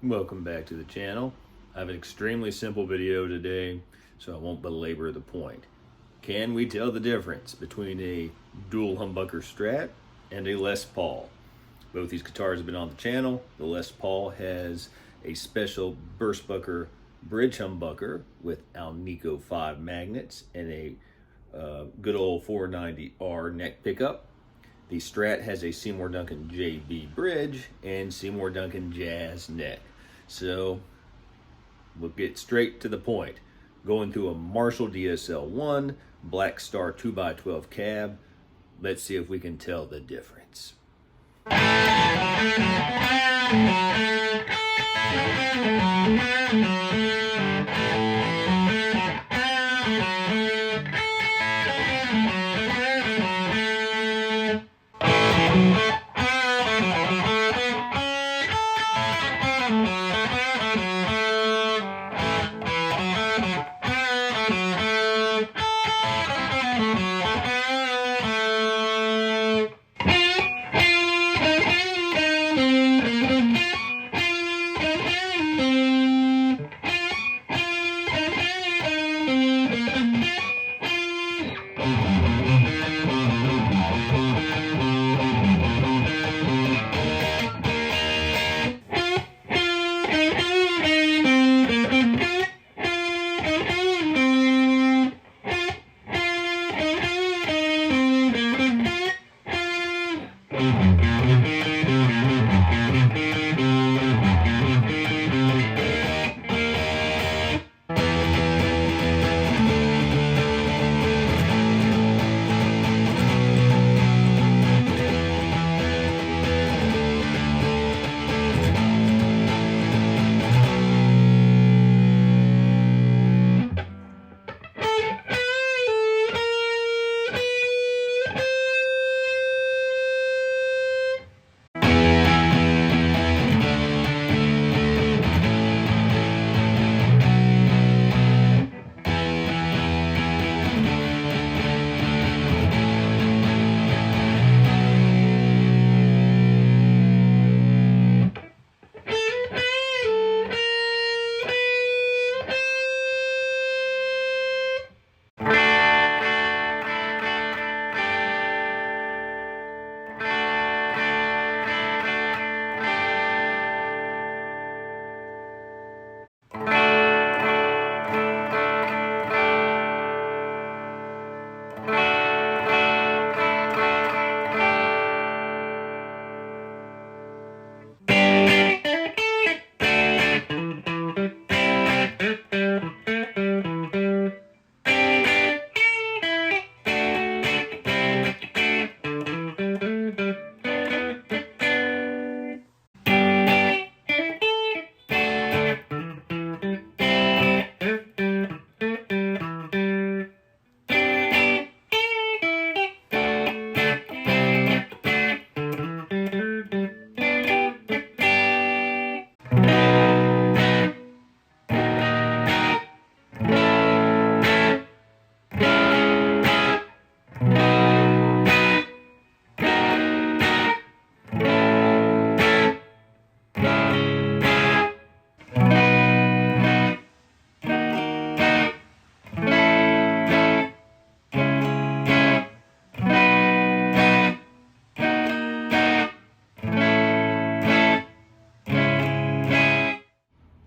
Welcome back to the channel. I have an extremely simple video today, so I won't belabor the point. Can we tell the difference between a dual humbucker Strat and a Les Paul? Both these guitars have been on the channel. The Les Paul has a special burstbucker bridge humbucker with Alnico 5 magnets and a good old 490R neck pickup. The Strat has a Seymour Duncan JB bridge and Seymour Duncan jazz neck. So we'll get straight to the point. Going through a Marshall DSL-1 Black Star 2x12 cab. Let's see if we can tell the difference.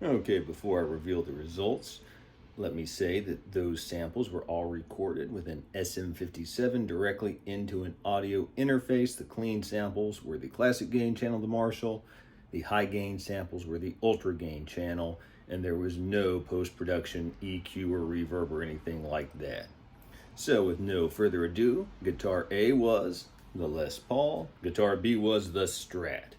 Okay, before I reveal the results, let me say that those samples were all recorded with an SM57 directly into an audio interface. The clean samples were the classic gain channel of the Marshall, the high gain samples were the ultra gain channel, and there was no post-production EQ or reverb or anything like that. So with no further ado, guitar A was the Les Paul, guitar B was the Strat.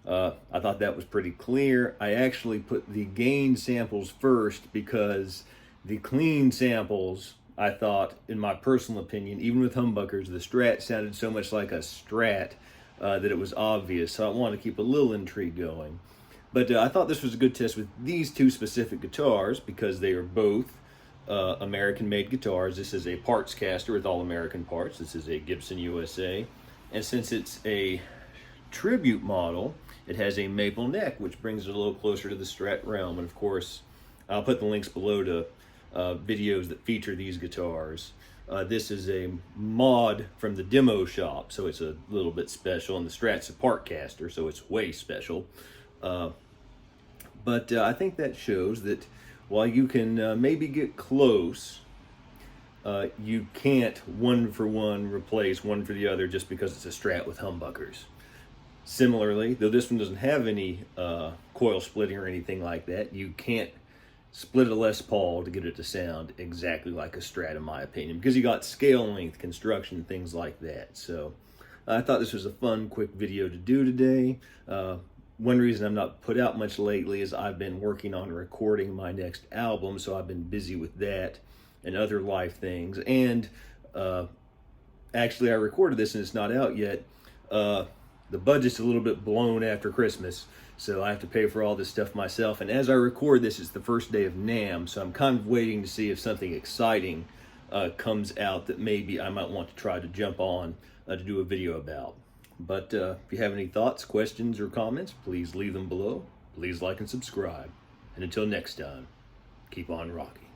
I thought that was pretty clear. I actually put the gain samples first because the clean samples, I thought, in my personal opinion, even with humbuckers, the Strat sounded so much like a Strat that it was obvious. So I wanted to keep a little intrigue going. But I thought this was a good test with these two specific guitars because they are both American-made guitars. This is a parts caster with all American parts. This is a Gibson USA. And since it's a tribute model, It has a maple neck, which brings it a little closer to the Strat realm. And of course, I'll put the links below to videos that feature these guitars. This is a mod from the demo shop, so it's a little bit special, and the Strat's a Partcaster, so it's way special. But I think that shows that while you can maybe get close, you can't one for one replace one for the other just because it's a Strat with humbuckers. Similarly, though this one doesn't have any coil splitting or anything like that, you can't split a Les Paul to get it to sound exactly like a Strat, in my opinion, because you got scale length, construction, things like that. So I thought this was a fun, quick video to do today. One reason I've not put out much lately is I've been working on recording my next album, so I've been busy with that and other life things. And actually, I recorded this and it's not out yet. The budget's a little bit blown after Christmas, so I have to pay for all this stuff myself. And as I record this, it's the first day of NAMM, so I'm kind of waiting to see if something exciting comes out that maybe I might want to try to jump on to do a video about. But if you have any thoughts, questions, or comments, please leave them below. Please like and subscribe. And until next time, keep on rocking.